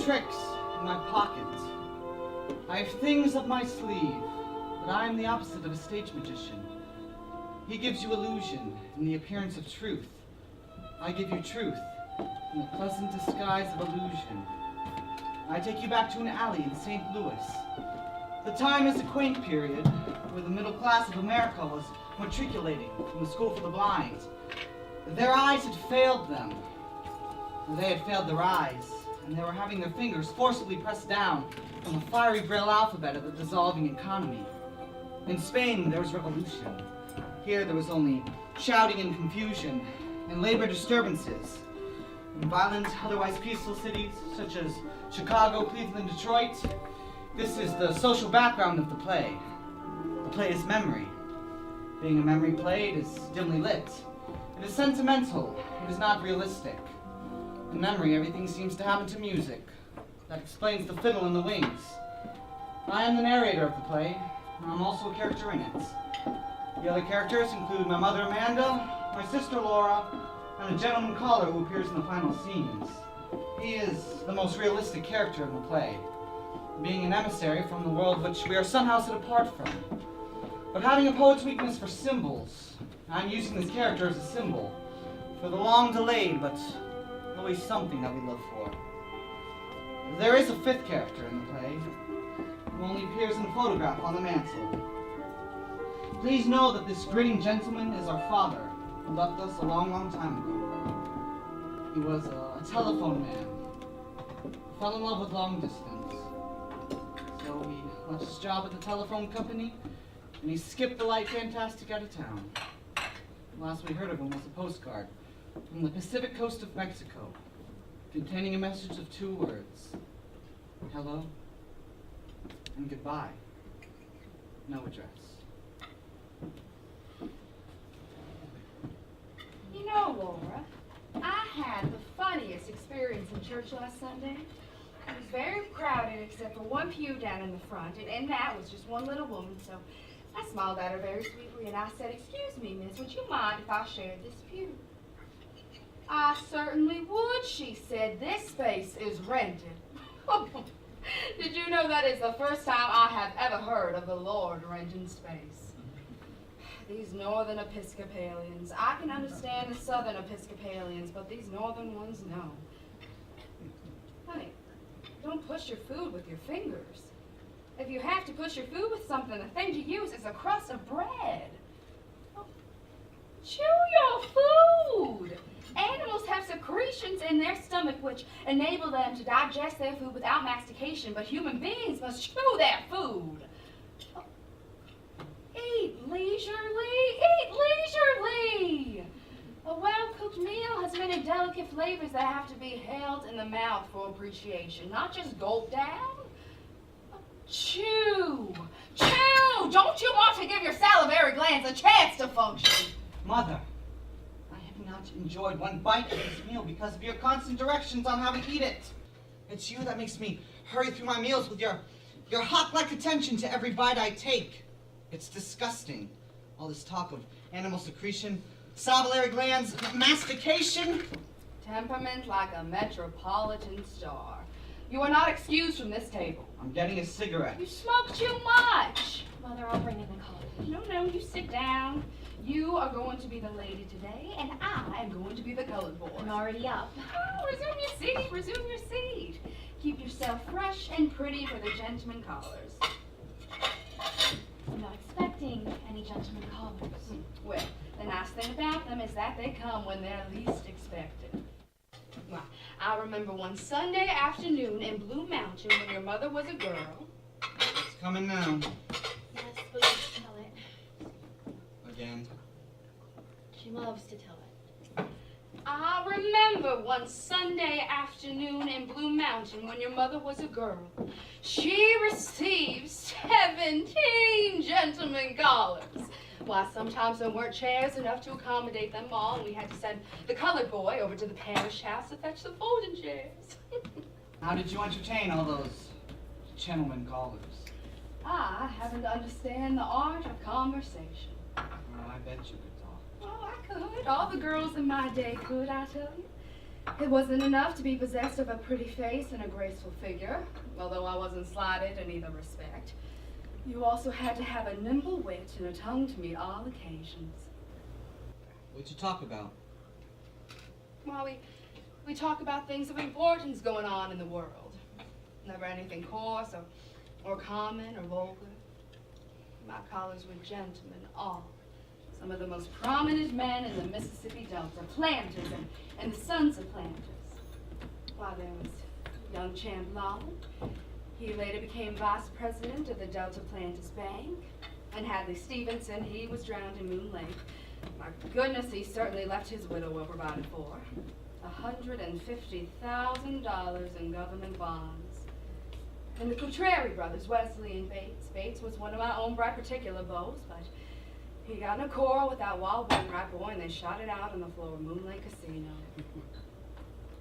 tricks in my pocket. I have things up my sleeve, but I am the opposite of a stage magician. He gives you illusion in the appearance of truth. I give you truth in the pleasant disguise of illusion. I take you back to an alley in St. Louis. The time is a quaint period where the middle class of America was matriculating from the school for the blind. Their eyes had failed them. They had failed their eyes, and they were having their fingers forcibly pressed down on the fiery braille alphabet of the dissolving economy. In Spain, there was revolution. Here, there was only shouting and confusion and labor disturbances. In violent, otherwise peaceful cities, such as Chicago, Cleveland, Detroit, this is the social background of the play. The play is memory. Being a memory play, it is dimly lit. It is sentimental. It is not realistic. In memory, everything seems to happen to music. That explains the fiddle and the wings. I am the narrator of the play, and I'm also a character in it. The other characters include my mother Amanda, my sister Laura, and a gentleman caller who appears in the final scenes. He is the most realistic character in the play, being an emissary from the world which we are somehow set apart from. But having a poet's weakness for symbols, I'm using this character as a symbol for the long delayed but always something that we look for. There is a fifth character in the play, who only appears in a photograph on the mantle. Please know that this grinning gentleman is our father, who left us a long, long time ago. He was a telephone man, who fell in love with long distance. So he left his job at the telephone company, and he skipped the light fantastic out of town. The last we heard of him was a postcard from the Pacific coast of Mexico, containing a message of 2 words: hello and goodbye. No address. You know, Laura, I had the funniest experience in church last Sunday. It was very crowded except for one pew down in the front, and that was just one little woman, so I smiled at her very sweetly and I said, "Excuse me, miss, would you mind if I shared this pew?" "I certainly would," she said. "This space is rented." Did you know that is the first time I have ever heard of the Lord renting space? These northern Episcopalians, I can understand the southern Episcopalians, but these northern ones, no. Honey, don't push your food with your fingers. If you have to push your food with something, the thing to use is a crust of bread. Oh, chew your food. Animals have secretions in their stomach which enable them to digest their food without mastication, but human beings must chew their food. Oh, eat leisurely, eat leisurely. A well-cooked meal has many delicate flavors that have to be held in the mouth for appreciation, not just gulped down. Chew! Chew! Don't you want to give your salivary glands a chance to function? Mother, I have not enjoyed one bite of this meal because of your constant directions on how to eat it. It's you that makes me hurry through my meals with your hawk-like attention to every bite I take. It's disgusting. All this talk of animal secretion, salivary glands, mastication. Temperament like a metropolitan star. You are not excused from this table. I'm getting a cigarette. You smoke too much. Mother, I'll bring in the coffee. No, you sit down. You are going to be the lady today, and I am going to be the colored boy. I'm already up. Oh, resume your seat. Keep yourself fresh and pretty for the gentlemen callers. I'm not expecting any gentlemen callers. Well, the nice thing about them is that they come when they're least expected. Well, I remember one Sunday afternoon in Blue Mountain when your mother was a girl. It's coming now. Yes, please tell it. Again. She loves to tell it. I remember one Sunday afternoon in Blue Mountain when your mother was a girl. She received 17 gentlemen callers. Why, sometimes there weren't chairs enough to accommodate them all, and we had to send the colored boy over to the parish house to fetch the folding chairs. How did you entertain all those gentlemen callers? I happen to understand the art of conversation. Oh, I bet you could talk. Oh, I could. All the girls in my day could, I tell you. It wasn't enough to be possessed of a pretty face and a graceful figure, although I wasn't slighted in either respect. You also had to have a nimble wit and a tongue to meet all occasions. What'd you talk about? Well, we talk about things of importance going on in the world. Never anything coarse or common or vulgar. My callers were gentlemen, all. Some of the most prominent men in the Mississippi Delta, planters and the sons of planters. While there was young Champ Lawler. He later became vice president of the Delta Planters Bank. And Hadley Stevenson, he was drowned in Moon Lake. My goodness, he certainly left his widow well provided for. $150,000 in government bonds. And the Cutreri brothers, Wesley and Bates. Bates was one of my own bright particular beaux, but he got in a quarrel with that wild Wainwright boy and they shot it out on the floor of Moon Lake Casino.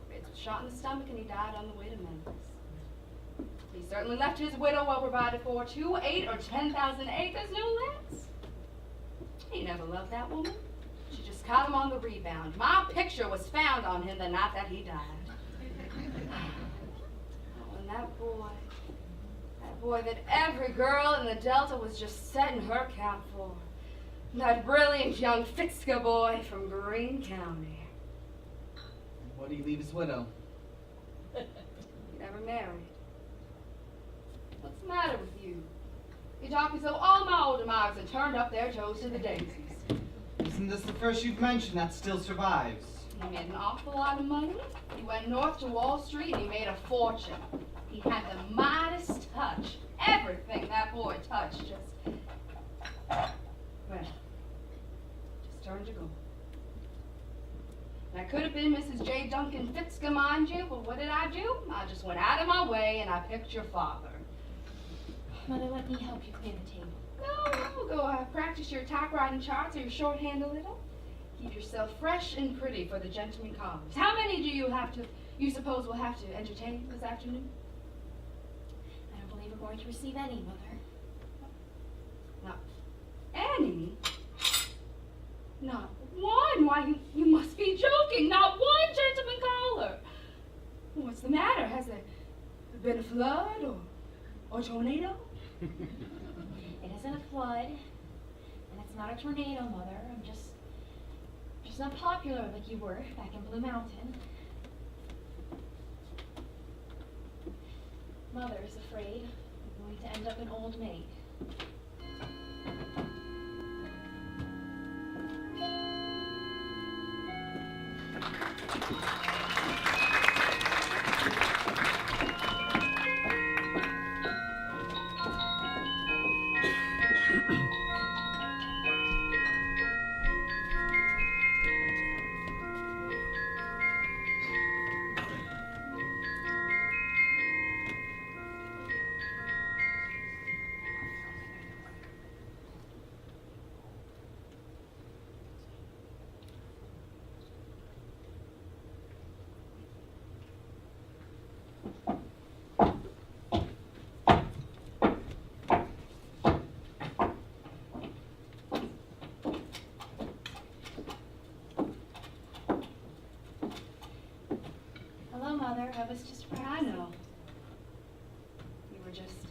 Bates was shot in the stomach and he died on the way to Memphis. He certainly left his widow well provided for, 2, 8, or 10,000 acres, no less. He never loved that woman. She just caught him on the rebound. My picture was found on him the night that he died. Oh, and that boy that every girl in the Delta was just setting her cap for. That brilliant young Fitzka boy from Greene County. Why do you leave his widow? He never married. What's the matter with you? You talk as though all my older wives had turned up their toes to the daisies. Isn't this the first you've mentioned that still survives? He made an awful lot of money. He went north to Wall Street and he made a fortune. He had the Midas touch. Everything that boy touched just turned to gold. And I could have been Mrs. J. Duncan Fitzka, mind you, but what did I do? I just went out of my way and I picked your father. Mother, let me help you clear the table. No, go practice your typewriting charts or your shorthand a little. Keep yourself fresh and pretty for the gentlemen callers. How many do you suppose we'll have to entertain this afternoon? I don't believe we're going to receive any, Mother. Not any? Not one? Why, you must be joking. Not one gentleman caller. What's the matter? Has there been a flood or tornado? It isn't a flood, and it's not a tornado, Mother. I'm just not popular like you were back in Blue Mountain. Mother is afraid I'm going to end up an old maid. Mother, I was just I know. You were just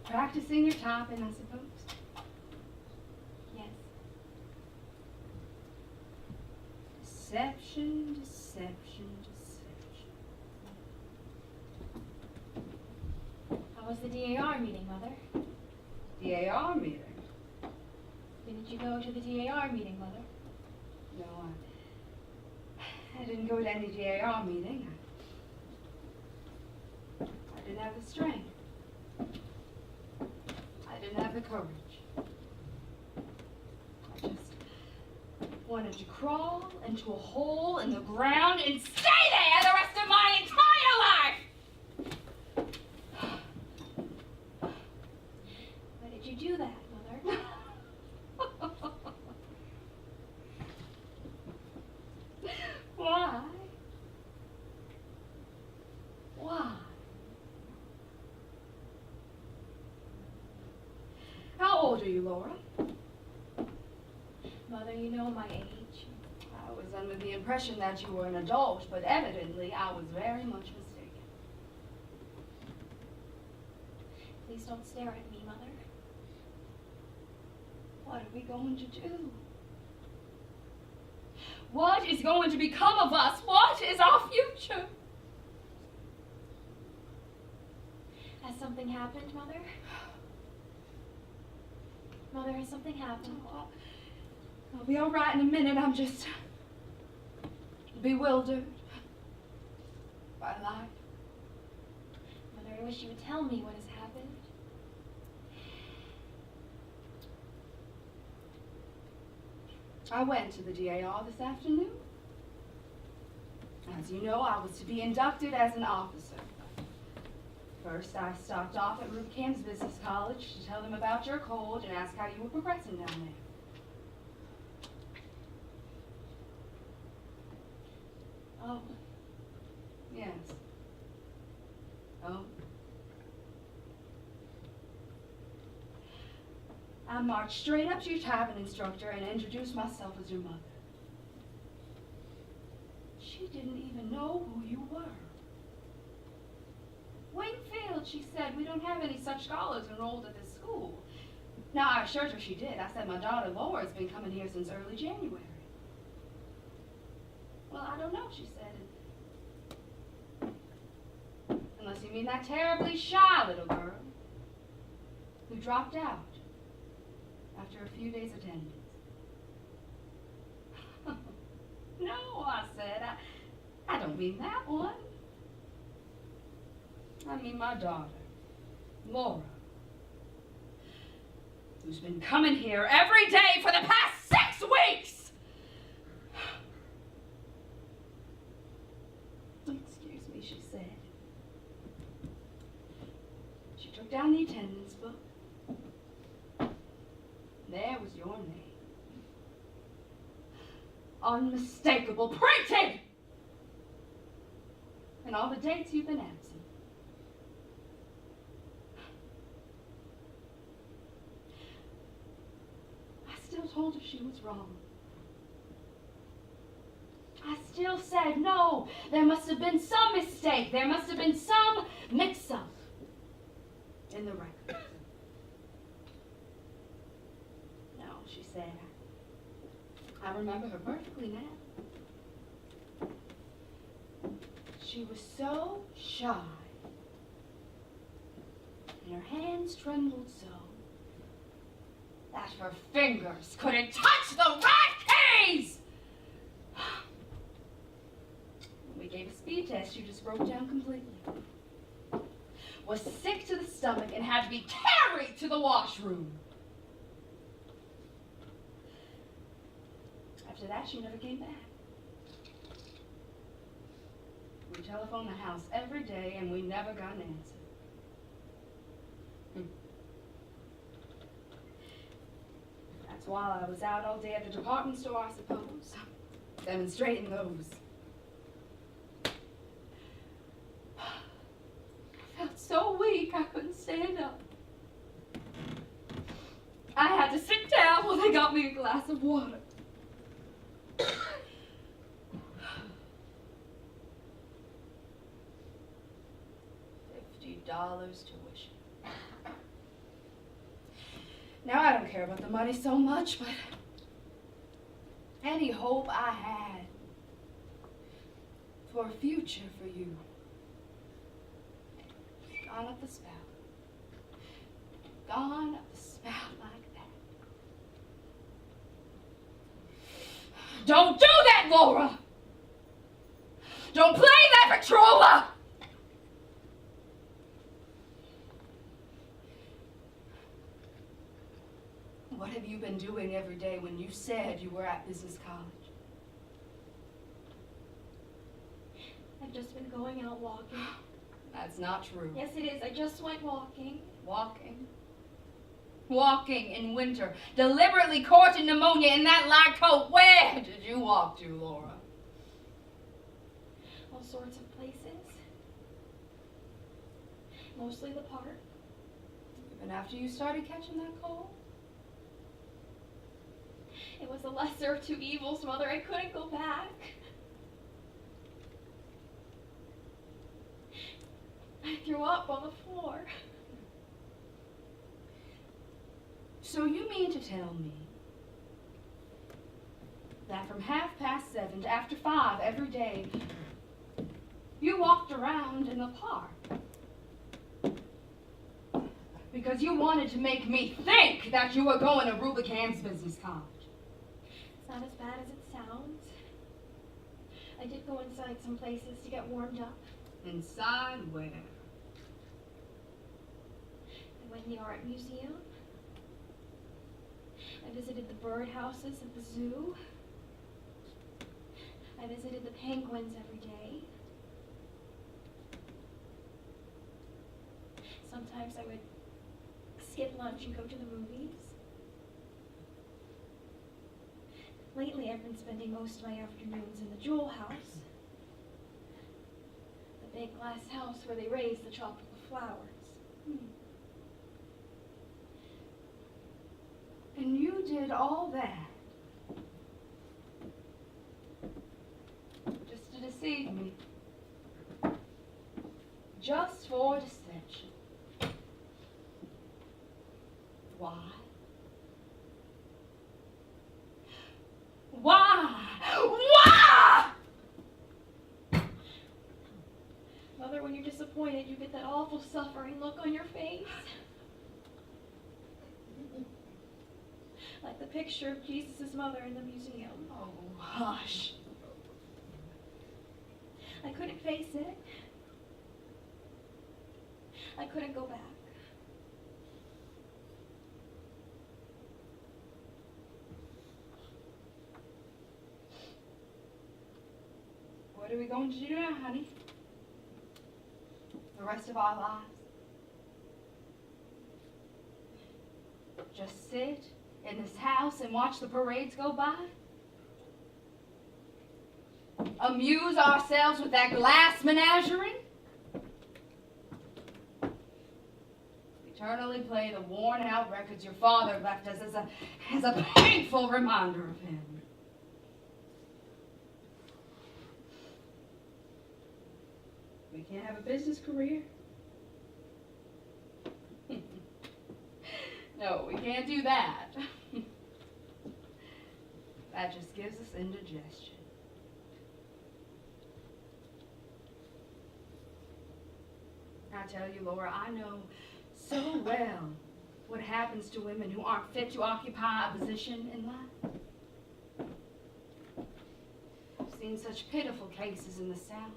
practicing your typing, I suppose. Yes. Deception, deception, deception. How was the DAR meeting, Mother? DAR meeting? Didn't you go to the DAR meeting, Mother? No, I didn't go to any DAR meeting. I didn't have the strength. I didn't have the courage. I just wanted to crawl into a hole in the ground and stay there the rest of my entire life! Why did you do that, Mother? Why? Why? How old are you, Laura? Mother, you know my age. I was under the impression that you were an adult, but evidently I was very much mistaken. Please don't stare at me, Mother. What are we going to do? What is going to become of us? What is our future? Has something happened, Mother? Mother, has something happened? Oh, I'll be all right in a minute. I'm just bewildered by life. Mother, I wish you would tell me what has happened. I went to the DAR this afternoon. As you know, I was to be inducted as an officer. First, I stopped off at Rubicam's Business College to tell them about your cold and ask how you were progressing down there. Oh, Yes. Oh. I marched straight up to your tavern instructor and introduced myself as your mother. She didn't even know who you were. Wingfield, she said, we don't have any such scholars enrolled at this school. Now, I assured her she did. I said my daughter Laura's been coming here since early January. Well, I don't know, she said. Unless you mean that terribly shy little girl who dropped out after a few days' attendance. No, I said, I don't mean that one. I mean my daughter, Laura, who's been coming here every day for the past 6 weeks. Excuse me, she said. She took down the attendance book. There was your name. Unmistakable, printed! And all the dates you've been absent. I still told her she was wrong. I still said, no, there must have been some mistake. There must have been some mix-up in the records. No, she said, I remember her perfectly now. She was so shy, and her hands trembled so that her fingers couldn't touch the right keys! When we gave a speed test, she just broke down completely. Was sick to the stomach and had to be carried to the washroom. After that, she never came back. We telephoned the house every day, and we never got an answer. That's why I was out all day at the department store, I suppose, demonstrating those. I felt so weak, I couldn't stand up. I had to sit down while they got me a glass of water. $50 tuition. Now, I don't care about the money so much, but any hope I had for a future for you gone up the spout. Gone up the spout like that. Don't do that, Laura! Don't play that Victrola! What have you been doing every day when you said you were at business college? I've just been going out walking. That's not true. Yes, it is. I just went walking. Walking. Walking in winter. Deliberately courting pneumonia in that light coat. Where did you walk to, Laura? All sorts of places. Mostly the park. Even after you started catching that cold? It was was the lesser of two evils, Mother. I couldn't go back. I threw up on the floor. So you mean to tell me that from 7:30 to after 5 every day, you walked around in the park because you wanted to make me think that you were going to Rubicam's Business College? It's not as bad as it sounds. I did go inside some places to get warmed up. Inside where? I went in the art museum. I visited the birdhouses at the zoo. I visited the penguins every day. Sometimes I would skip lunch and go to the movies. Lately, I've been spending most of my afternoons in the Jewel House. The big glass house where they raise the tropical flowers. And you did all that just to deceive me. Just for deception. Why? Why? Why? Mother, when you're disappointed, you get that awful suffering look on your face. Like the picture of Jesus' mother in the museum. Oh, hush. I couldn't face it. I couldn't go back. What are we going to do now, honey? The rest of our lives? Just sit in this house and watch the parades go by? Amuse ourselves with that glass menagerie? Eternally play the worn-out records your father left us as a painful reminder of him. We can't have a business career? No, we can't do that. That just gives us indigestion. I tell you, Laura, I know so well what happens to women who aren't fit to occupy a position in life. I've seen such pitiful cases in the South.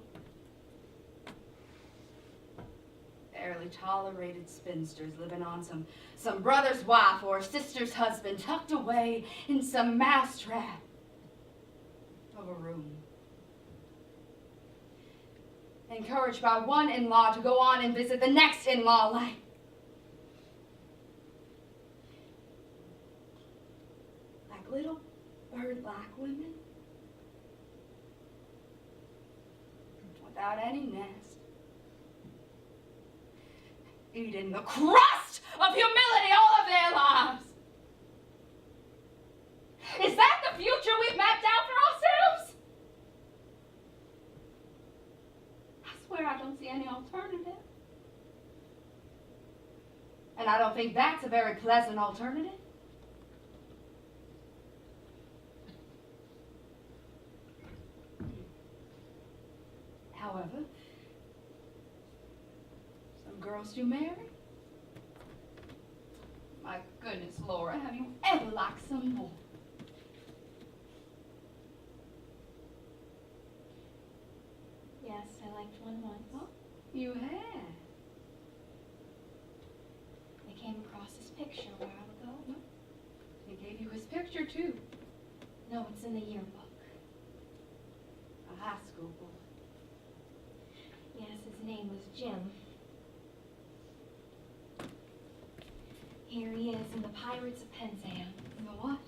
Barely tolerated spinsters living on some brother's wife or sister's husband tucked away in some mousetrap of a room. Encouraged by one in-law to go on and visit the next in-law like little bird-like women without any nest, eating the crust of humility all of their lives. Is that the future we've mapped out for ourselves? I swear I don't see any alternative. And I don't think that's a very pleasant alternative. However, some girls do marry. My goodness, Laura, have you ever liked some boy? Yes, I liked one once. Oh, you have? I came across his picture a while ago. He gave you his picture, too. No, it's in the yearbook. A high school boy. Yes, his name was Jim. Here he is in the Pirates of Penzance. The what?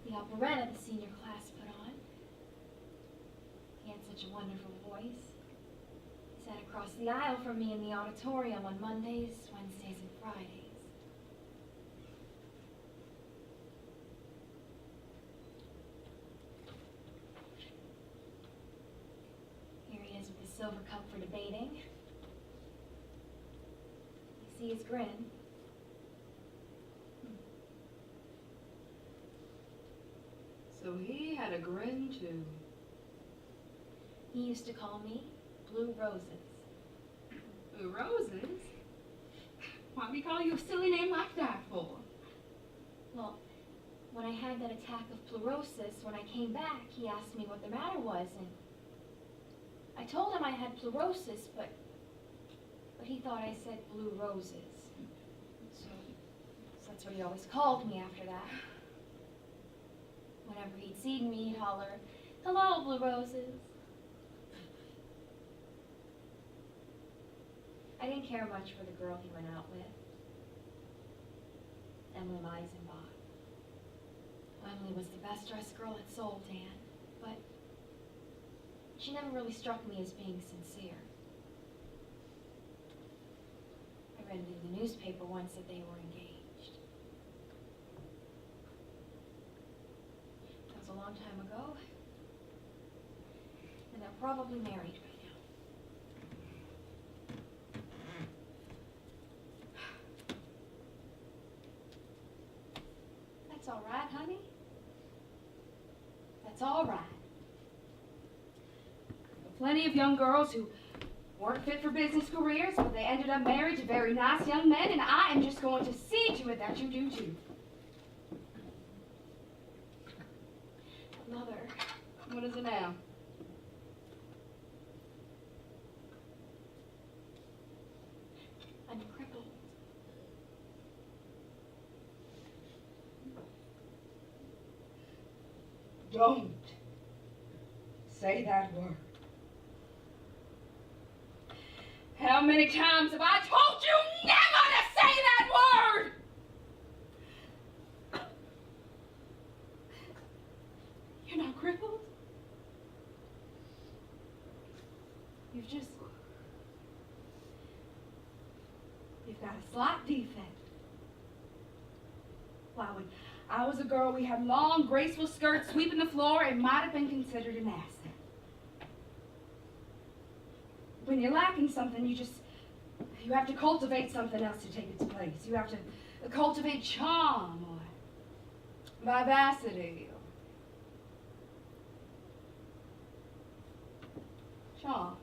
The operetta the senior class put on. He had such a wonderful voice. He sat across the aisle from me in the auditorium on Mondays, Wednesdays, and Fridays. silver cup for debating. I see his grin. So he had a grin too. He used to call me Blue Roses. Blue Roses? Why'd he call you a silly name like that for? Well, when I had that attack of pleurosis, when I came back, he asked me what the matter was, and I told him I had pleurosis, but he thought I said blue roses. So that's what he always called me after that. Whenever he'd seen me, he'd holler, "Hello, Blue Roses." I didn't care much for the girl he went out with, Emily Meisenbach. Emily was the best-dressed girl at Seoul, Dan, but she never really struck me as being sincere. I read it in the newspaper once that they were engaged. That was a long time ago, and they're probably married by now. That's all right, honey. That's all right. Plenty of young girls who weren't fit for business careers, but they ended up married to very nice young men, and I am just going to see to it that you do too. Mother, What is it now? I'm crippled. Don't say that word. How many times have I told you never to say that word? You're not crippled. You've got a slight defect. Why, when I was a girl, we had long, graceful skirts sweeping the floor. It might have been considered an asset. When you're lacking something, you have to cultivate something else to take its place. You have to cultivate charm or vivacity. Charm.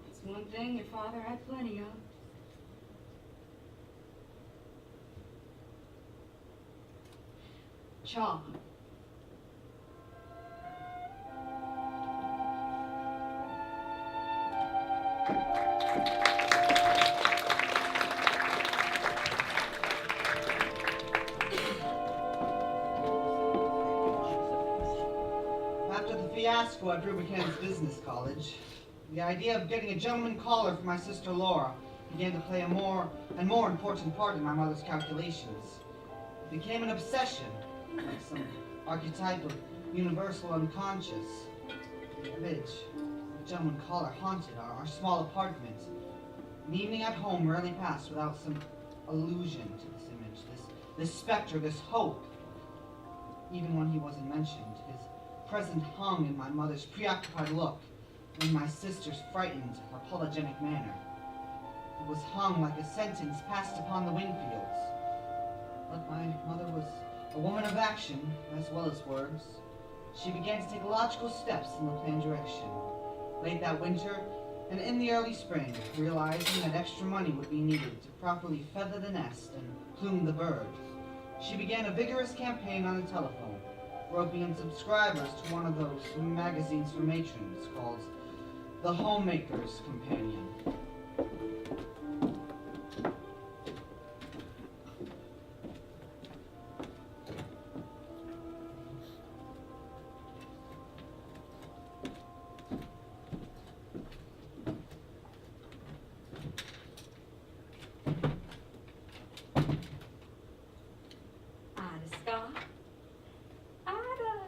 It's one thing your father had plenty of. Charm. After the fiasco at Rubicans Business College, the idea of getting a gentleman caller for my sister Laura began to play a more and more important part in my mother's calculations. It became an obsession, like some archetype of universal unconscious. The image of a gentleman caller haunted our small apartment. An evening at home rarely passed without some allusion to this image, this specter, this hope. Even when he wasn't mentioned, his presence hung in my mother's preoccupied look and my sister's frightened, apologetic manner. It was hung like a sentence passed upon the Wingfields. But my mother was a woman of action as well as words. She began to take logical steps in the planned direction. Late that winter and in the early spring, realizing that extra money would be needed to properly feather the nest and plume the bird, she began a vigorous campaign on the telephone, roping in subscribers to one of those magazines for matrons called The Homemaker's Companion.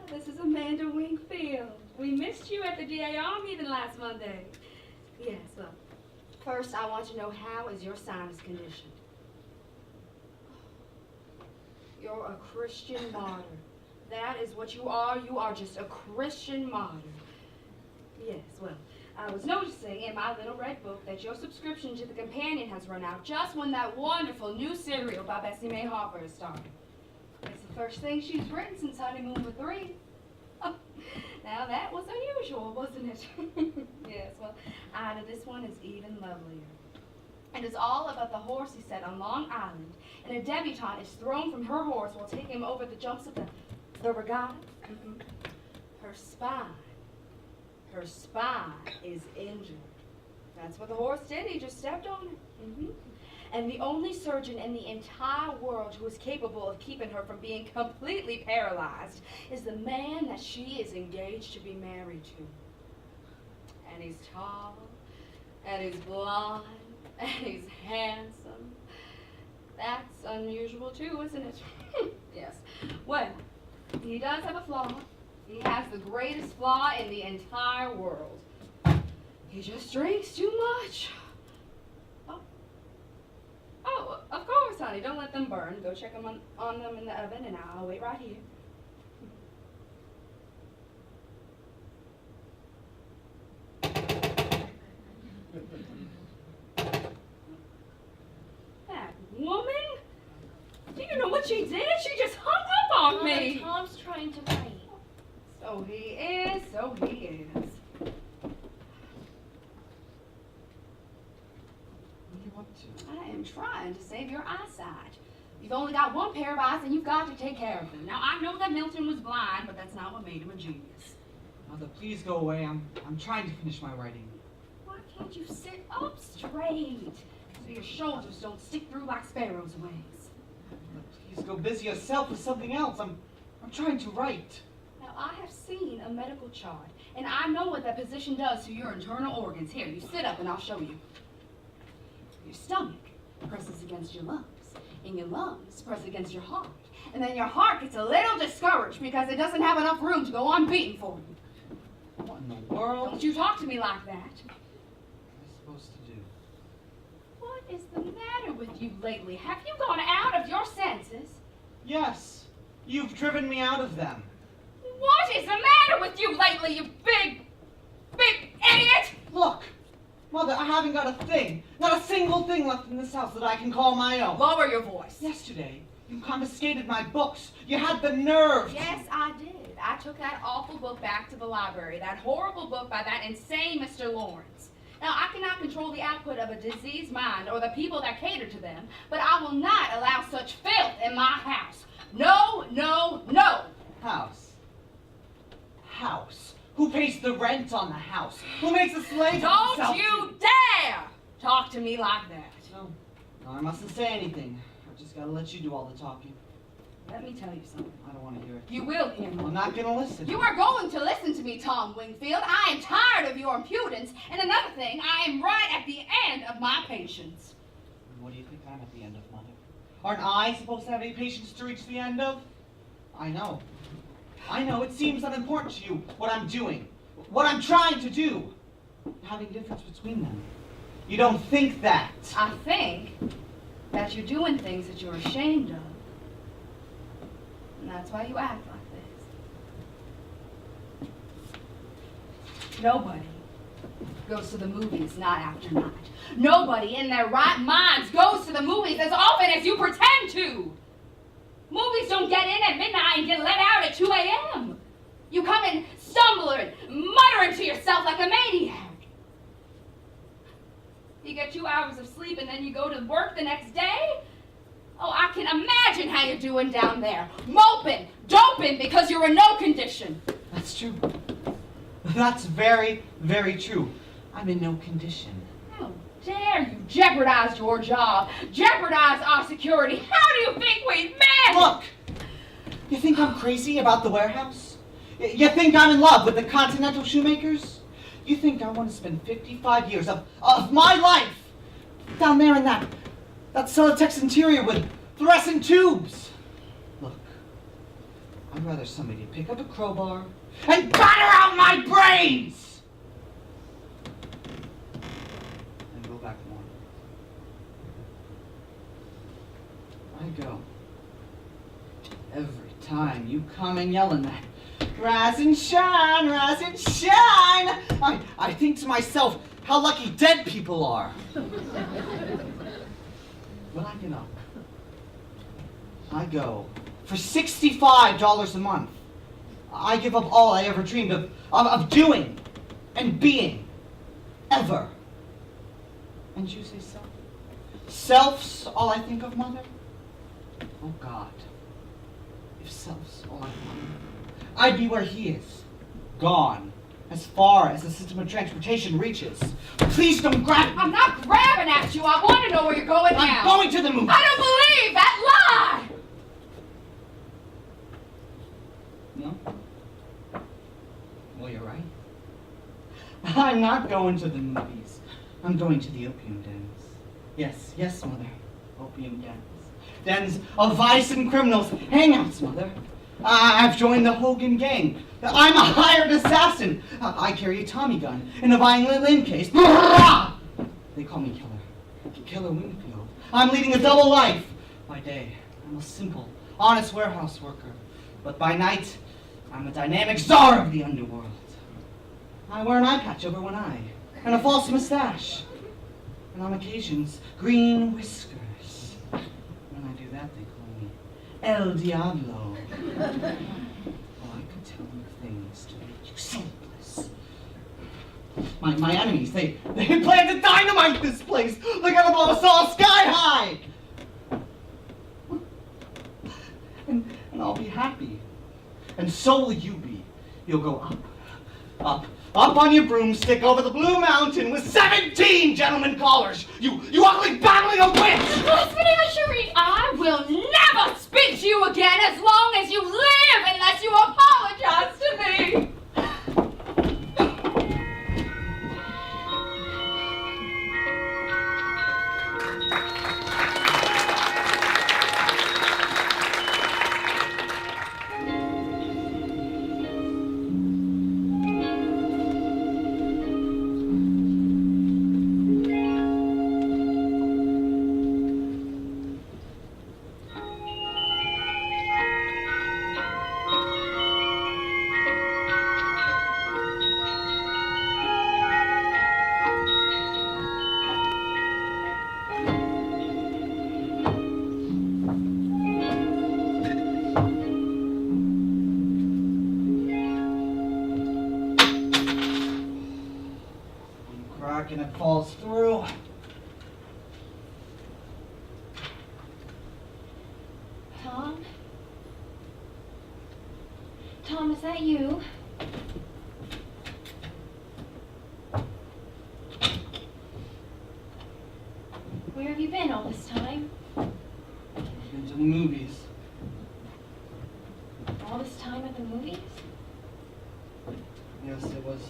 This is Amanda Wingfield. We missed you at the DAR meeting last Monday. Yes, well, first I want to know, how is your sinus condition? You're a Christian martyr. That is what you are. You are just a Christian martyr. Yes, well, I was noticing in my little red book that your subscription to the Companion has run out just when that wonderful new serial by Bessie May Harper is starting. It's the first thing she's written since Honeymoon for Three. Oh, now that was unusual, wasn't it? Yes, well, Ida, this one is even lovelier. It is all about the horse he set on Long Island, and a debutante is thrown from her horse while taking him over the jumps of the regatta. Her spine is injured. That's what the horse did. He just stepped on it. And the only surgeon in the entire world who is capable of keeping her from being completely paralyzed is the man that she is engaged to be married to. And he's tall, and he's blonde, and he's handsome. That's unusual too, isn't it? Yes. Well, he does have a flaw. He has the greatest flaw in the entire world. He just drinks too much. Oh, of course, honey. Don't let them burn. Go check them on them in the oven, and I'll wait right here. That woman? Do you know what she did? She just hung up on me. Tom's trying to write. So he is, so he is. What are you up to? I am trying to save your eyesight. You've only got one pair of eyes and you've got to take care of them. Now, I know that Milton was blind, but that's not what made him a genius. Mother, please go away. I'm trying to finish my writing. Why can't you sit up straight so your shoulders don't stick through like sparrows' wings? Mother, please go busy yourself with something else. I'm trying to write. Now, I have seen a medical chart, and I know what that position does to your internal organs. Here, you sit up and I'll show you. Your stomach presses against your lungs, and your lungs press against your heart. And then your heart gets a little discouraged because it doesn't have enough room to go on beating for you. What in the world? Don't you talk to me like that. What am I supposed to do? What is the matter with you lately? Have you gone out of your senses? Yes, you've driven me out of them. What is the matter with you lately, you big idiot? Look, Mother, I haven't got a thing, not a single thing left in this house that I can call my own. Lower your voice. Yesterday, you confiscated my books. You had the nerve. Yes, I did. I took that awful book back to the library, that horrible book by that insane Mr. Lawrence. Now, I cannot control the output of a diseased mind or the people that cater to them, but I will not allow such filth in my house. No, no, no. House. Who pays the rent on the house? Who makes a slave of himself? Don't you dare talk to me like that. No, I mustn't say anything. I just gotta let you do all the talking. Let me tell you something. I don't want to hear it. You will hear me. I'm not gonna listen. You are going to listen to me, Tom Wingfield. I am tired of your impudence. And another thing, I am right at the end of my patience. What do you think I'm at the end of, Mother? Aren't I supposed to have any patience to reach the end of? I know. It seems unimportant to you what I'm doing, what I'm trying to do. Having difference between them. You don't think that. I think that you're doing things that you're ashamed of. And that's why you act like this. Nobody goes to the movies night after night. Nobody in their right minds goes to the movies as often as you pretend to. Movies don't get in at midnight and get let out at 2 a.m. You come in stumbling, muttering to yourself like a maniac. You get 2 hours of sleep and then you go to work the next day? Oh, I can imagine how you're doing down there. Moping, doping because you're in no condition. That's true. That's very, very true. I'm in no condition. How dare you jeopardize your job, jeopardize our security? How do you think we manage? Look! You think I'm crazy about the warehouse? You think I'm in love with the Continental Shoemakers? You think I want to spend 55 years of my life down there in that Celotex interior with fluorescent tubes? Look, I'd rather somebody pick up a crowbar and batter out my brains than go back more. I go every time you come and yelling that, rise and shine, rise and shine, I think to myself how lucky dead people are. When I get up, I go for $65 a month. I give up all I ever dreamed of doing and being, ever. And you say self? Self's all I think of, Mother? Oh God, if self's all I think of, I'd be where he is, gone, as far as the system of transportation reaches. Please don't grab me. I'm not grabbing at you. I want to know where you're going now. I'm going to the movies. I don't believe that lie. No? Well, you're right. I'm not going to the movies. I'm going to the opium dens. Yes, yes, Mother. Opium dens. Dens of vice and criminals. Hangouts, Mother. I've joined the Hogan gang. I'm a hired assassin. I carry a Tommy gun in a violin case. They call me Killer. Killer Wingfield. I'm leading a double life. By day, I'm a simple, honest warehouse worker. But by night, I'm a dynamic czar of the underworld. I wear an eye patch over one eye and a false mustache. And on occasions, green whiskers. When I do that, they call me El Diablo. Oh, I could tell you things to make you sleepless. My enemies, they plan to dynamite this place. They're gonna blow us all sky high. And I'll be happy. And so will you be. You'll go up on your broomstick over the Blue Mountain with 17 gentlemen callers. You ugly battling a witch! Miss Menagerie, I will never speak to you again as long as you live unless you apologize to me. And it falls through. Tom? Tom, is that you? Where have you been all this time? I've been to the movies. All this time at the movies? Yes, it was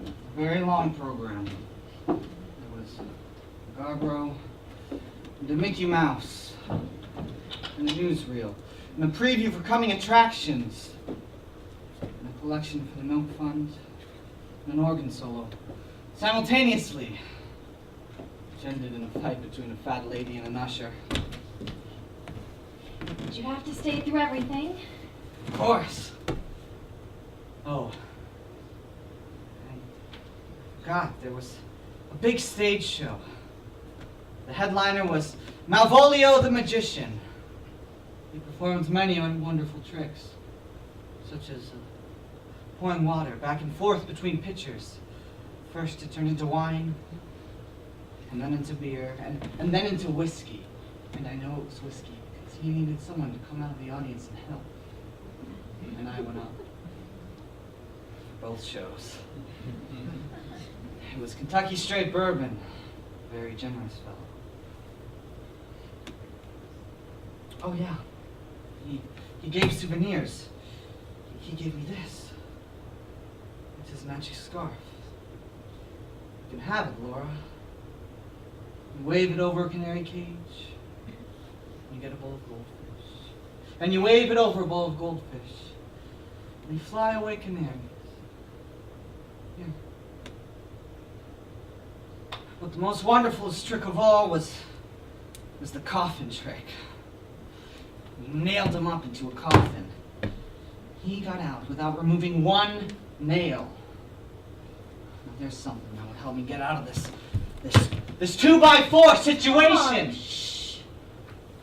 a very long program. There was Garbro, and the Mickey Mouse, and the newsreel, and the preview for coming attractions, and a collection for the Milk Fund, and an organ solo, simultaneously, which ended in a fight between a fat lady and an usher. Did you have to stay through everything? Of course. Oh. And God, there was a big stage show. The headliner was Malvolio the Magician. He performed many wonderful tricks, such as pouring water back and forth between pitchers. First it turned into wine, and then into beer, and then into whiskey. And I know it was whiskey because he needed someone to come out of the audience and help. And I went up for both shows. It was Kentucky straight bourbon. Very generous fellow. Oh yeah, he gave souvenirs. He gave me this. It's his magic scarf. You can have it, Laura. You wave it over a canary cage, you get a bowl of goldfish. And you wave it over a bowl of goldfish, and you fly away canaries. Here. But the most wonderful trick of all was the coffin trick. You nailed him up into a coffin, He got out without removing one nail. Now there's something that would help me get out of this 2x4 situation. Shh.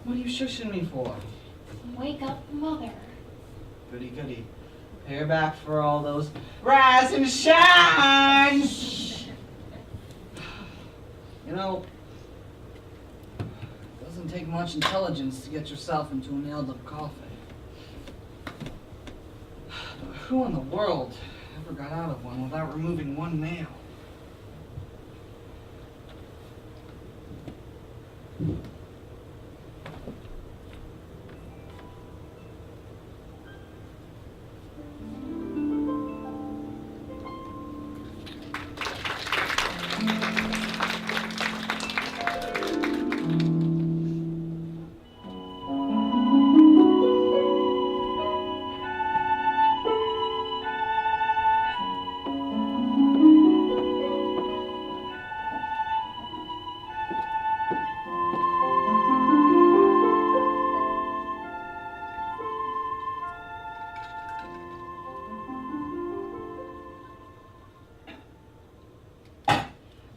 What are you shushing me for? Wake up, Mother. Goody goody. Pay her back for all those rise and shine. You know, it doesn't take much intelligence to get yourself into a nailed up coffin. But who in the world ever got out of one without removing one nail?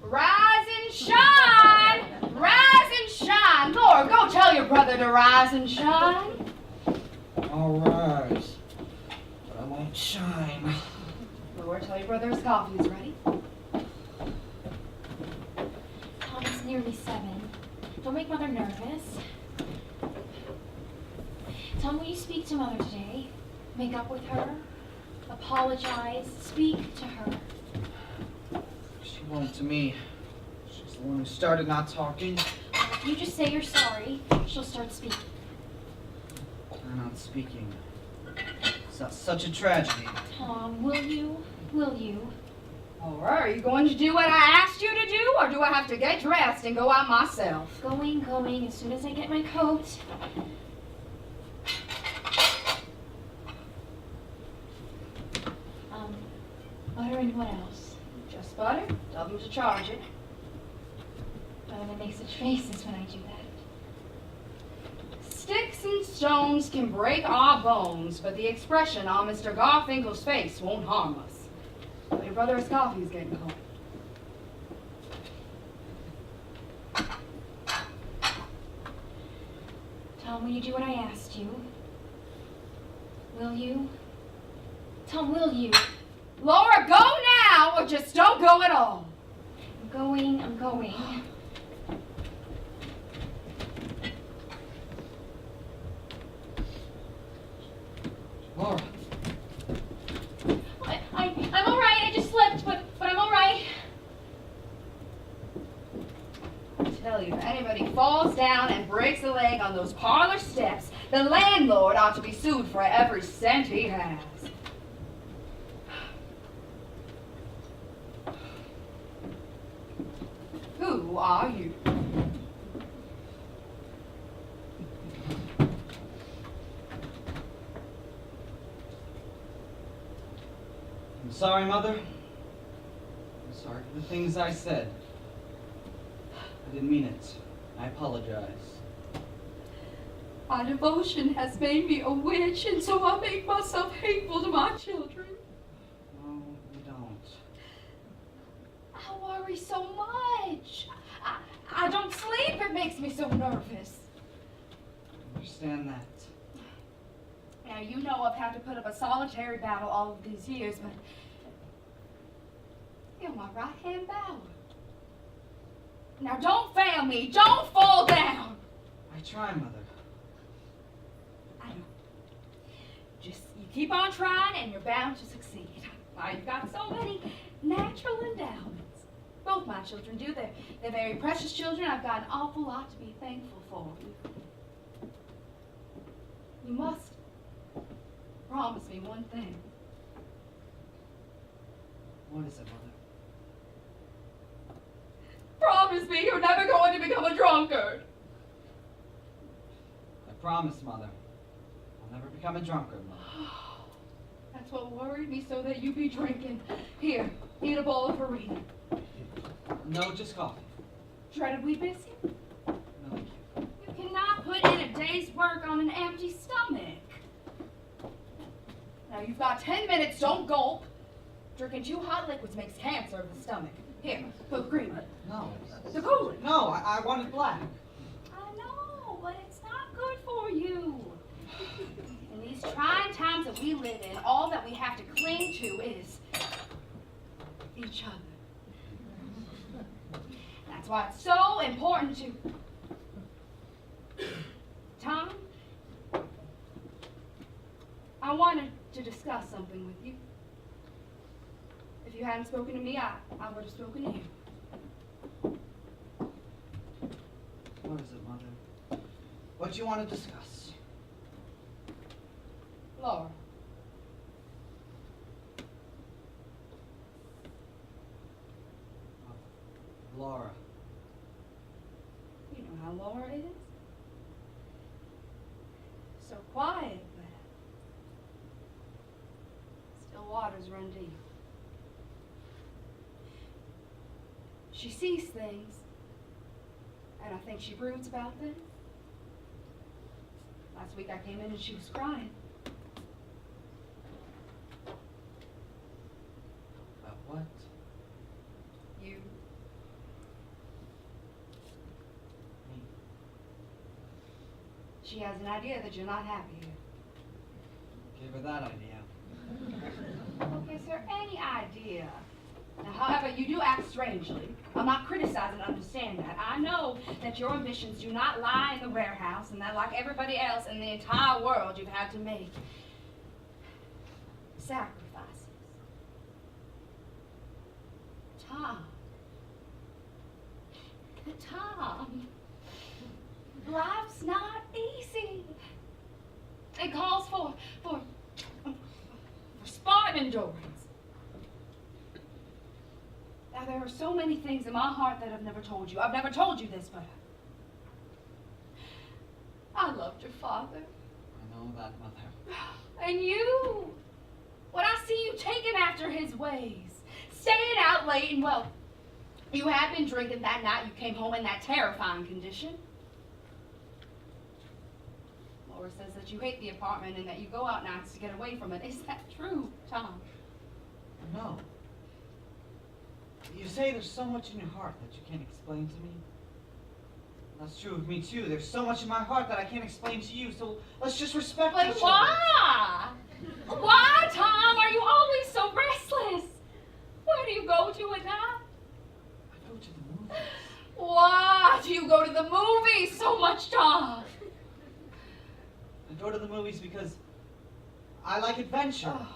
Rise and shine! Rise and shine! Lord, go tell your brother to rise and shine. I'll rise, but I won't shine. Lord, tell your brother his coffee is ready. Tom, it's nearly 7. Don't make Mother nervous. Tom, will you speak to Mother today? Make up with her? Apologize? Speak to her. She won't to me. She's the one who started not talking. If you just say you're sorry, she'll start speaking. Her not speaking. It's such a tragedy. Tom, will you? Will you? All right, are you going to do what I asked you to do, or do I have to get dressed and go out myself? Going, as soon as I get my coat. Butter and what else? Just butter. Tell them to charge it. Mother makes such faces when I do that. Sticks and stones can break our bones, but the expression on Mr. Garfinkel's face won't harm us. But your brother's coffee is getting cold. Tom, will you do what I asked you? Will you? Tom, will you? Laura, go now, or just don't go at all. I'm going. Laura. I'm all right. I just slept, but I'm all right. I tell you, if anybody falls down and breaks a leg on those parlor steps, the landlord ought to be sued for every cent he has. Who are you? I'm sorry, Mother. I'm sorry for the things I said. I didn't mean it. I apologize. My devotion has made me a witch, and so I make myself hateful to my children. No, you don't. I worry so much. I don't sleep. It makes me so nervous. I understand that. Now, you know I've had to put up a solitary battle all of these years, but you're my right-hand battle. Now, don't fail me. Don't fall down. I try, Mother. I know. Just, you keep on trying and you're bound to succeed. Why, you've got so many natural endowments. Both my children do. They're very precious children. I've got an awful lot to be thankful for. You must promise me one thing. What is it, Mother? Promise me you're never going to become a drunkard. I promise, Mother. I'll never become a drunkard, Mother. That's what worried me, so that you be drinking. Here, eat a bowl of farina. No, just coffee. Shredded wheat biscuit? No, thank you. You cannot put in a day's work on an empty stomach. Now you've got 10 minutes, don't gulp. Drinking 2 hot liquids makes cancer of the stomach. Here, put cream in. No. The coolant. No, I wanted black. I know, but it's not good for you. In these trying times that we live in, all that we have to cling to is each other. That's why it's so important to... Tom, I wanted to discuss something with you. If you hadn't spoken to me, I would have spoken to you. What is it, Mother? What do you want to discuss? Laura. Laura. You know how Laura is. So quiet, but still waters run deep. She sees things, and I think she broods about them. Last week I came in and she was crying. About what? You. Me. She has an idea that you're not happy here. Gave her that idea. Look, is there any idea? Now, however, you do act strangely. I'm not criticizing, understand that. I know that your ambitions do not lie in the warehouse, and that like everybody else in the entire world, you've had to make sacrifices. Tom. Tom. Life's not easy. It calls for smart endurance. Now, there are so many things in my heart that I've never told you. I've never told you this, but I loved your father. I know that, Mother. And you. When I see you taking after his ways, staying out late, and well, you had been drinking that night you came home in that terrifying condition. Laura says that you hate the apartment and that you go out nights to get away from it. Is that true, Tom? No. You say there's so much in your heart that you can't explain to me. That's true of me too. There's so much in my heart that I can't explain to you, so let's just respect But each other. why? Why, Tom? Are you always so restless? Where do you go to at night? I go to the movies. Why do you go to the movies so much, Tom? I go to the movies because I like adventure. Oh.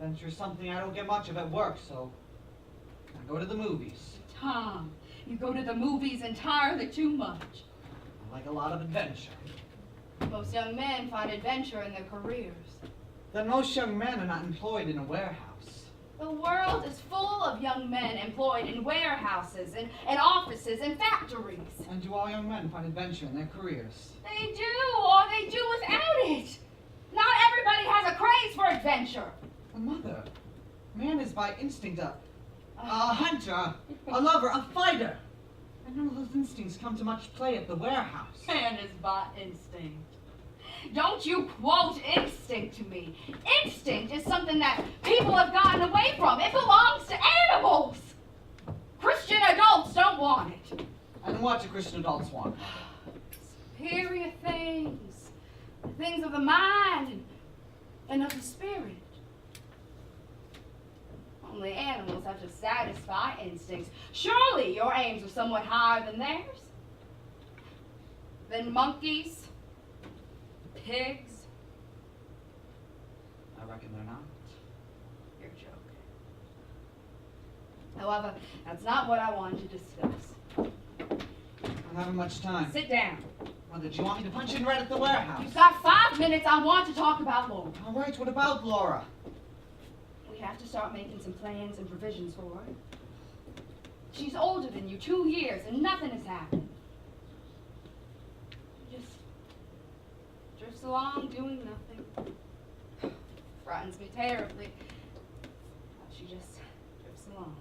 Adventure is something I don't get much of at work, so I go to the movies. Tom, you go to the movies entirely too much. I like a lot of adventure. Most young men find adventure in their careers. Then most young men are not employed in a warehouse. The world is full of young men employed in warehouses and offices and factories. And do all young men find adventure in their careers? They do, or they do without it. Not everybody has a craze for adventure. Mother, man is by instinct a hunter, a lover, a fighter. And none of those instincts come to much play at the warehouse. Man is by instinct. Don't you quote instinct to me. Instinct is something that people have gotten away from. It belongs to animals. Christian adults don't want it. And what do Christian adults want? Superior things. Things of the mind and of the spirit. Only animals have to satisfy instincts. Surely your aims are somewhat higher than theirs. Than monkeys, pigs. I reckon they're not. You're joking. However, that's not what I wanted to discuss. I'm having much time. Sit down. Mother, do you want me to punch in right at the warehouse? You've got 5 minutes. I want to talk about Laura. All right, what about Laura? We have to start making some plans and provisions for her. She's older than you, 2 years, and nothing has happened. She just drifts along doing nothing. Frightens me terribly. She just drifts along.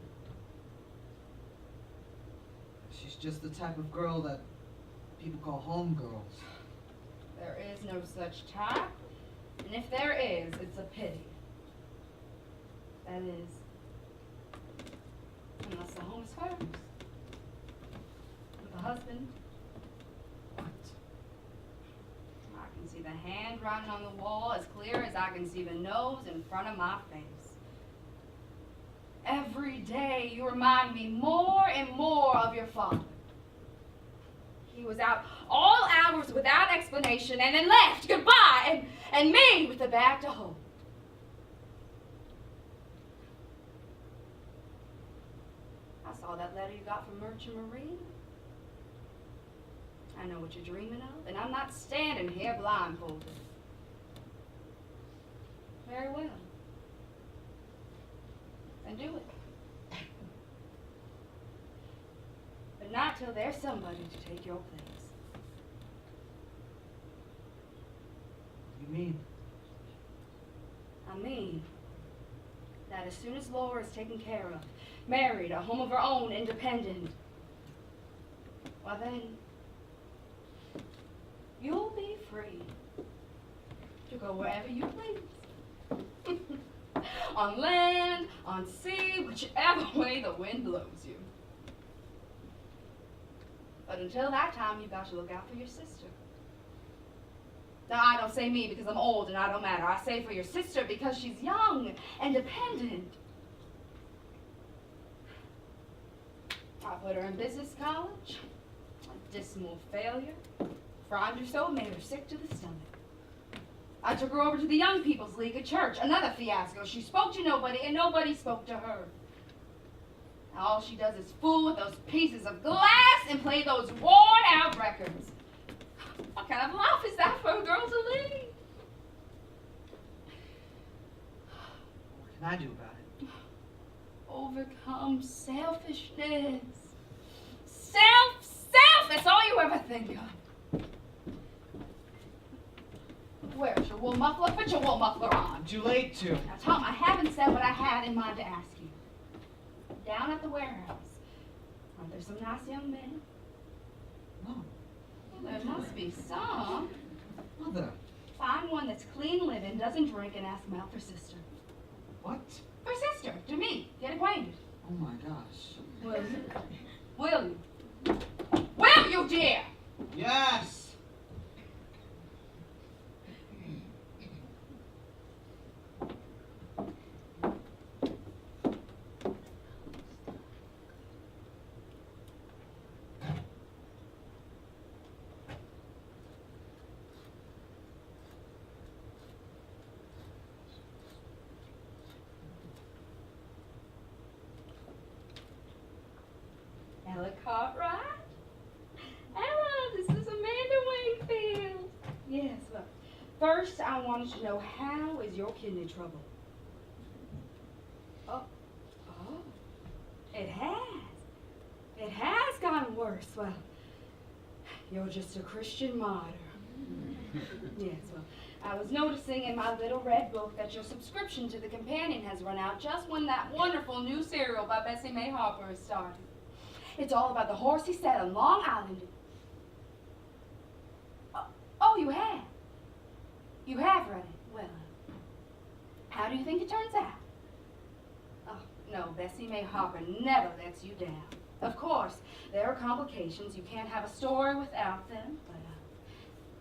She's just the type of girl that people call homegirls. There is no such type, and if there is, it's a pity. That is, unless the home is hers. With a husband. What? I can see the handwriting on the wall as clear as I can see the nose in front of my face. Every day you remind me more and more of your father. He was out all hours without explanation and then left, goodbye, and me with the bag to hold. I saw that letter you got from Menagerie. I know what you're dreaming of, and I'm not standing here blindfolded. Very well. Then do it. But not till there's somebody to take your place. What do you mean? I mean that as soon as Laura is taken care of, married, a home of her own, independent, well then, you'll be free to go wherever you please. On land, on sea, whichever way the wind blows you. But until that time, you've got to look out for your sister. Now, I don't say me because I'm old and I don't matter. I say for your sister because she's young and dependent. I put her in business college. A dismal failure. Fried her so, made her sick to the stomach. I took her over to the Young People's League at church. Another fiasco. She spoke to nobody and nobody spoke to her. Now all she does is fool with those pieces of glass and play those worn-out records. What kind of life is that for a girl to lead? What can I do about it? Overcome selfishness. That's all you ever think of. Where's your wool muffler? Put your wool muffler on. I'm too late to. Now, Tom, I haven't said what I had in mind to ask you. Down at the warehouse, aren't there some nice young men? No. Well, there must be some. Mother. Find one that's clean living, doesn't drink, and ask him out for sister. What? For sister, to me. Get acquainted. Oh my gosh. Will you? Will you? Will you, dear? Yes. Ella Cartwright? Ella, this is Amanda Wingfield. Yes, well, first I wanted to know, how is your kidney trouble? Oh, it has. It has gotten worse. Well, you're just a Christian martyr. Yes, well, I was noticing in my little red book that your subscription to the Companion has run out just when that wonderful new serial by Bessie May Harper is starting. It's all about the horse he said on Long Island. Oh, you have? You have read it? Well, how do you think it turns out? Oh, no, Bessie May Harper never lets you down. Of course, there are complications. You can't have a story without them, but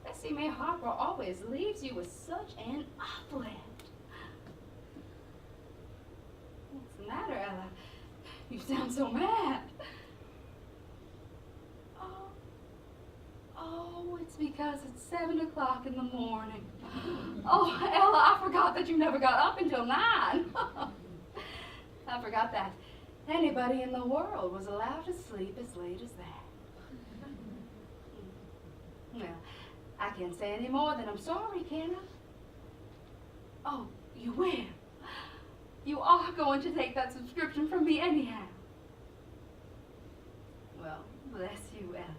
Bessie May Harper always leaves you with such an uplift. What's the matter, Ella? You sound so mad. Oh, it's because it's 7 o'clock in the morning. Oh, Ella, I forgot that you never got up until 9. I forgot that anybody in the world was allowed to sleep as late as that. Well, I can't say any more than I'm sorry, can I? Oh, you will. You are going to take that subscription from me anyhow. Well, bless you, Ella.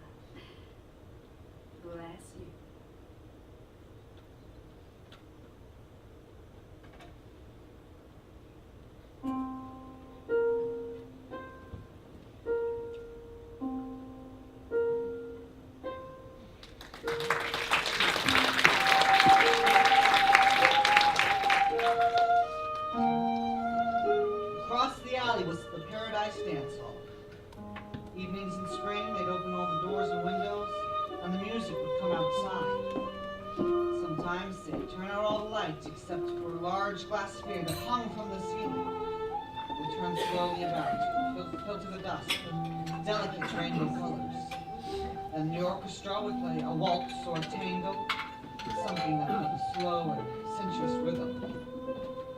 Bless you. time's sake, turn out all the lights except for a large glass sphere that hung from the ceiling. It turned slowly about, filled to the dust with delicate rainbow colors. Then the orchestra would play a waltz or a tango, something that had a slow and sensuous rhythm.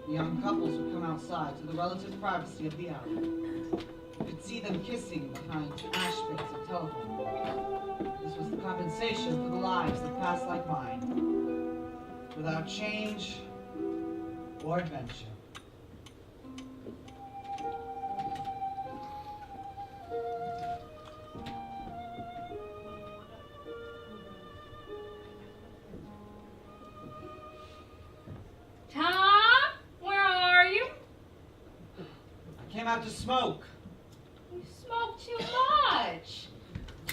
The young couples would come outside to the relative privacy of the hour. You could see them kissing behind ash pits of telephone. This was the compensation for the lives that passed like mine, without change or adventure. Out to smoke. You smoke too much.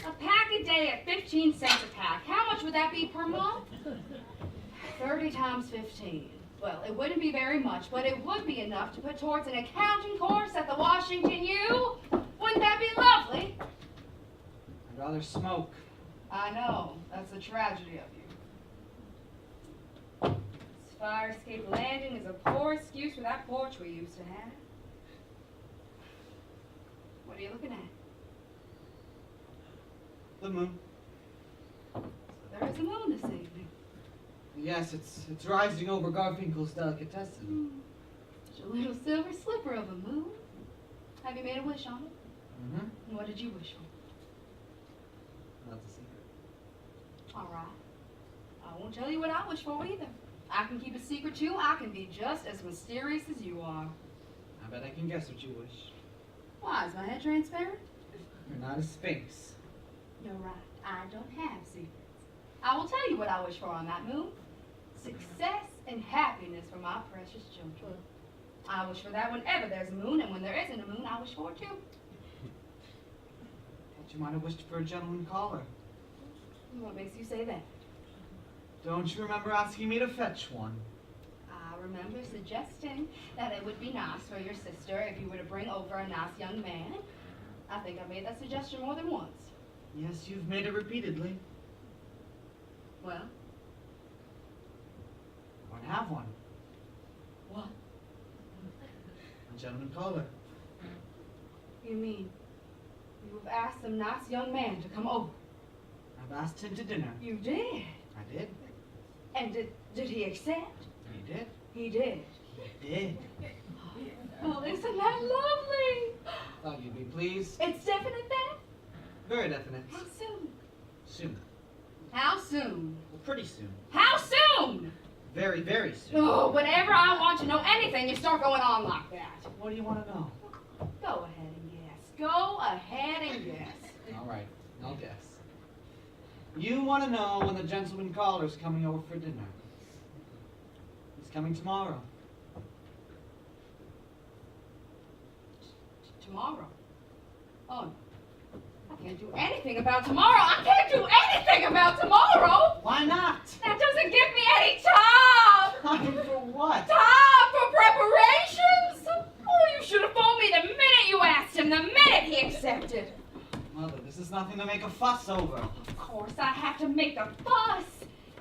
A pack a day at 15 cents a pack. How much would that be per month? 30 times 15. Well, it wouldn't be very much, but it would be enough to put towards an accounting course at the Washington U. Wouldn't that be lovely? I'd rather smoke. I know. That's the tragedy of you. This fire escape landing is a poor excuse for that porch we used to have. What are you looking at? The moon. So there is a moon this evening. Yes, it's rising over Garfinkel's delicatessen. Such a little silver slipper of a moon. Have you made a wish on it? Mm-hmm. And what did you wish for? That's a secret. All right. I won't tell you what I wish for either. I can keep a secret too. I can be just as mysterious as you are. I bet I can guess what you wish. Why, is my head transparent? You're not a sphinx. You're right. I don't have secrets. I will tell you what I wish for on that moon. Success and happiness for my precious children. I wish for that whenever there's a moon, and when there isn't a moon, I wish for it too. Thought you might have wished for a gentleman caller. What makes you say that? Don't you remember asking me to fetch one? I remember suggesting that it would be nice for your sister if you were to bring over a nice young man. I think I made that suggestion more than once. Yes, you've made it repeatedly. Well? I want to have one. What? A gentleman caller. You mean you have asked some nice young man to come over? I've asked him to dinner. You did? I did. And did he accept? He did. He did. He did. Oh, isn't that lovely? Thought you'd be pleased. It's definite then? Very definite. How soon? Soon. How soon? Well, pretty soon. How soon? Very, very soon. Oh, whenever I want to know anything, you start going on like that. What do you want to know? Go ahead and guess. Go ahead and guess. All right, I'll guess. You want to know when the gentleman caller's coming over for dinner. He's coming tomorrow. Tomorrow? Oh, no. I can't do anything about tomorrow. I can't do anything about tomorrow. Why not? That doesn't give me any time. Time for what? Time for preparations. Oh, you should have phoned me the minute you asked him, the minute he accepted. Mother, this is nothing to make a fuss over. Of course, I have to make a fuss.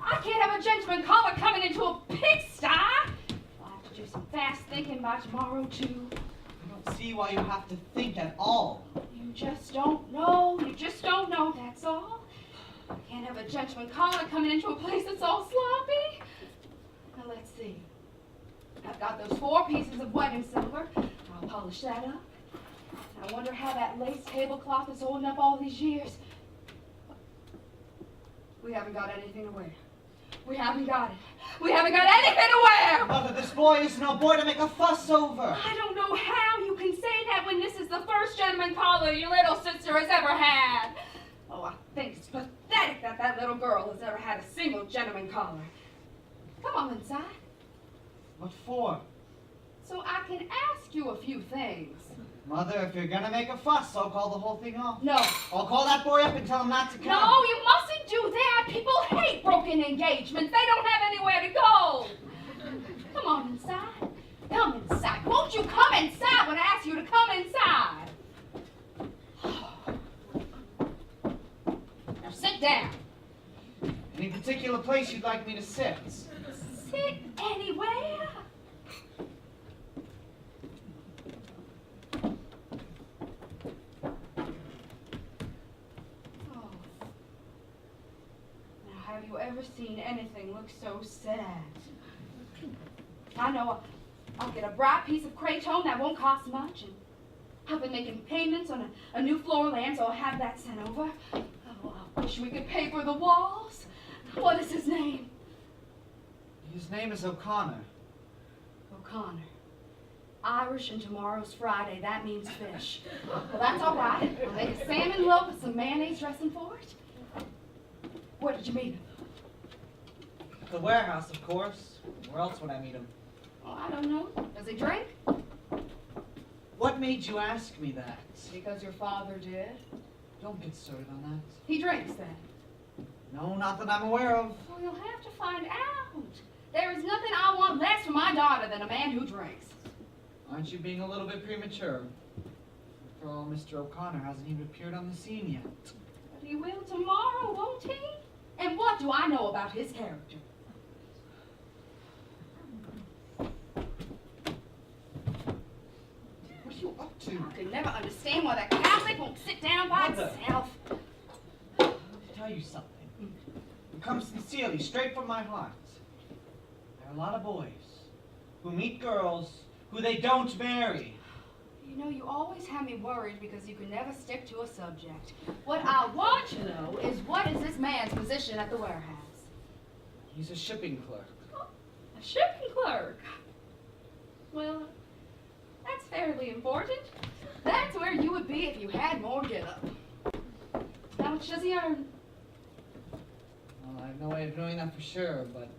I can't have a gentleman caller coming into a pigsty. I'll have to do some fast thinking by tomorrow, too. I don't see why you have to think at all. You just don't know. You just don't know, that's all. I can't have a gentleman caller coming into a place that's all sloppy. Now, let's see. I've got those 4 pieces of wedding silver. I'll polish that up. I wonder how that lace tablecloth is holding up all these years. We haven't got anything to wear. We haven't got it. We haven't got anything to wear! Mother, this boy is no boy to make a fuss over. I don't know how you can say that when this is the first gentleman caller your little sister has ever had. Oh, I think it's pathetic that that little girl has ever had a single gentleman caller. Come on inside. What for? So I can ask you a few things. Mother, if you're gonna make a fuss, I'll call the whole thing off. No. I'll call that boy up and tell him not to come. No, you mustn't do that. People hate broken engagements. They don't have anywhere to go. Come on inside. Come inside. Won't you come inside when I ask you to come inside? Now sit down. Any particular place you'd like me to sit? Sit anywhere. Oh. Now, have you ever seen anything look so sad? I know I'll get a bright piece of cretonne that won't cost much, and I've been making payments on a new floor lamp, so I'll have that sent over. Oh, I wish we could paper the walls. What is his name? His name is O'Connor. O'Connor. Irish and tomorrow's Friday. That means fish. Well, that's all right. I'll make a salmon loaf with some mayonnaise dressing for it. Where did you meet him? At the warehouse, of course. Where else would I meet him? Oh, I don't know. Does he drink? What made you ask me that? Because your father did. Don't get started on that. He drinks then. No, not that I'm aware of. Well, you'll have to find out. There is nothing I want less for my daughter than a man who drinks. Aren't you being a little bit premature? After all, Mr. O'Connor hasn't even appeared on the scene yet. But he will tomorrow, won't he? And what do I know about his character? What are you up to? I can never understand why that Catholic won't sit down by Mother. himself. Let me tell you something. It comes sincerely, straight from my heart. There are a lot of boys who meet girls who they don't marry. You know, you always have me worried because you can never stick to a subject. What I want to know is, what is this man's position at the warehouse? He's a shipping clerk. A shipping clerk. Well, that's fairly important. That's where you would be if you had more get-up. How much does he earn? Well, I have no way of knowing that for sure, but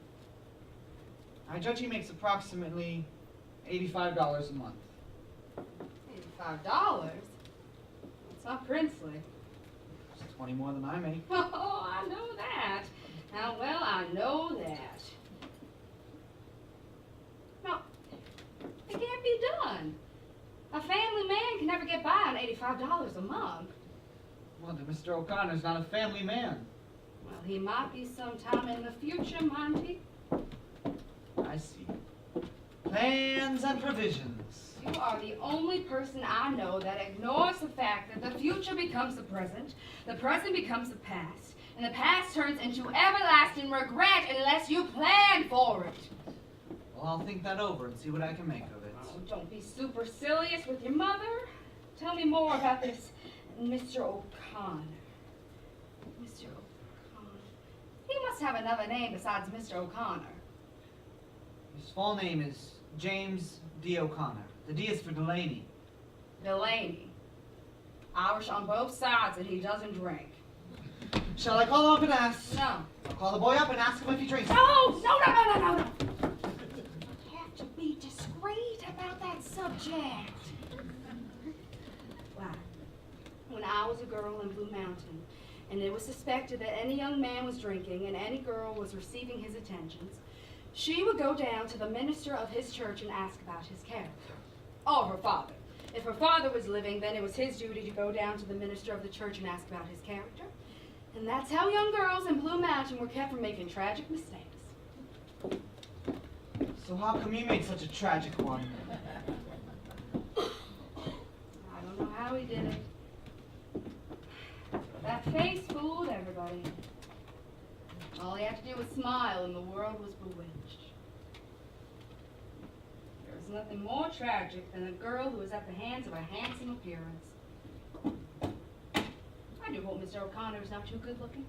I judge he makes approximately $85 a month. $85? That's not princely. It's 20 more than I make. Oh, I know that. How well I know that. No, it can't be done. A family man can never get by on $85 a month. Mother, Mr. O'Connor's not a family man. Well, he might be sometime in the future, Monty. I see. Plans and provisions. You are the only person I know that ignores the fact that the future becomes the present becomes the past, and the past turns into everlasting regret unless you plan for it. Well, I'll think that over and see what I can make of it. Oh, don't be supercilious with your mother. Tell me more about this Mr. O'Connor. Mr. O'Connor. He must have another name besides Mr. O'Connor. His full name is James D. O'Connor. The D is for Delaney. Delaney. Irish on both sides, and he doesn't drink. Shall I call up and ask? No. I'll call the boy up and ask him if he drinks. No! No! You have to be discreet about that subject. Why? When I was a girl in Blue Mountain, and it was suspected that any young man was drinking and any girl was receiving his attentions, she would go down to the minister of his church and ask about his character. Or her father. If her father was living, then it was his duty to go down to the minister of the church and ask about his character. And that's how young girls in Blue Mountain were kept from making tragic mistakes. So how come you made such a tragic one? I don't know how he did it. That face fooled everybody. All he had to do was smile and the world was bewitched. There was nothing more tragic than a girl who was at the hands of a handsome appearance. I do hope Mr. O'Connor is not too good looking.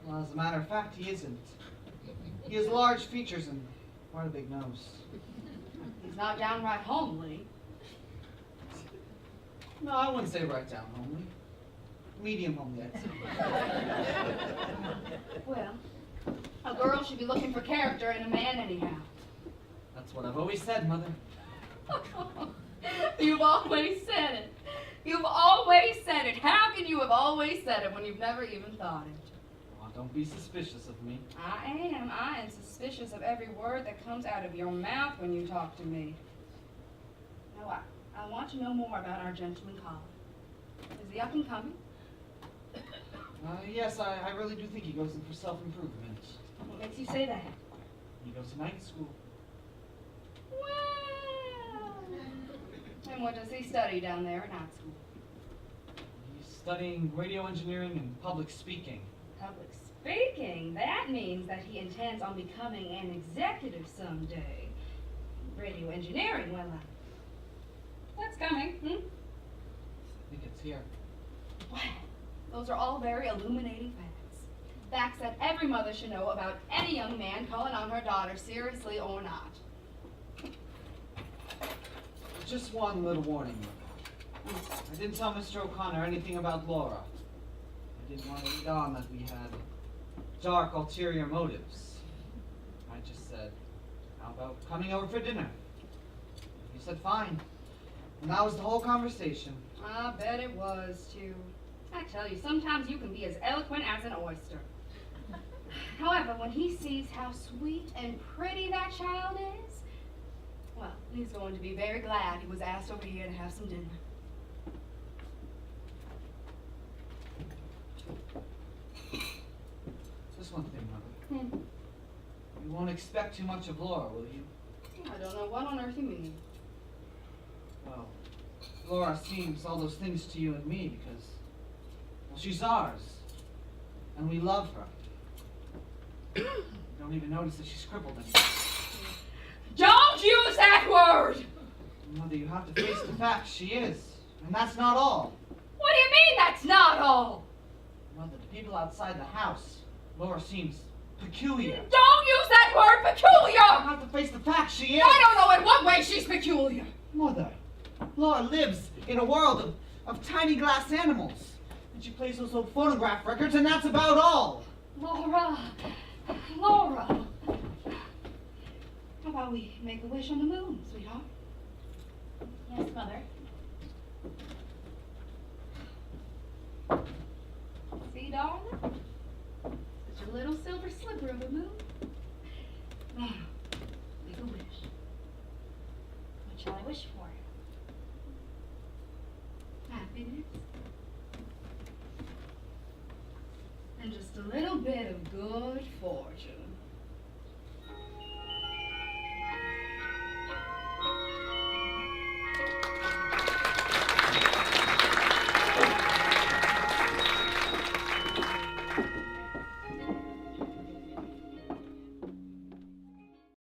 Well, as a matter of fact, he isn't. He has large features and quite a big nose. He's not downright homely. No, I wouldn't say right down homely. Medium homely, I'd say. Well, a girl should be looking for character in a man anyhow. That's what I've always said, Mother. You've always said it. You've always said it. How can you have always said it when you've never even thought it? Oh, don't be suspicious of me. I am suspicious of every word that comes out of your mouth when you talk to me. Now, I want to know more about our gentleman caller. Is he up and coming? Yes, I really do think he goes in for self-improvement. What makes you say that? He goes to night school. Well. And what does he study down there at night school? He's studying radio engineering and public speaking. Public speaking? That means that he intends on becoming an executive someday. Radio engineering, well, that's coming, I think it's here. Well, those are all very illuminating facts. Facts that every mother should know about any young man calling on her daughter, seriously or not. Just one little warning. I didn't tell Mr. O'Connor anything about Laura. I didn't want to lead on that we had dark ulterior motives. I just said, how about coming over for dinner? He said fine. And that was the whole conversation. I bet it was, too. I tell you, sometimes you can be as eloquent as an oyster. However, when he sees how sweet and pretty that child is, well, he's going to be very glad he was asked over here to have some dinner. Just one thing, Mother. You won't expect too much of Laura, will you? I don't know what on earth you mean. Well, Laura seems all those things to you and me because, well, she's ours. And we love her. You don't even notice that she's crippled anymore. Don't use that word! Mother, you have to face the facts. She is. And that's not all. What do you mean that's not all? Mother, to people outside the house, Laura seems peculiar. Don't use that word, peculiar! You have to face the facts. She is. I don't know in what way she's peculiar. Mother, Laura lives in a world of tiny glass animals. And she plays those old phonograph records, and that's about all. Laura. How about we make a wish on the moon, sweetheart? Yes, Mother. See, darling? Such a little silver sliver of a moon. Now, make a wish. What shall I wish for? Happiness. And just a little bit of good fortune.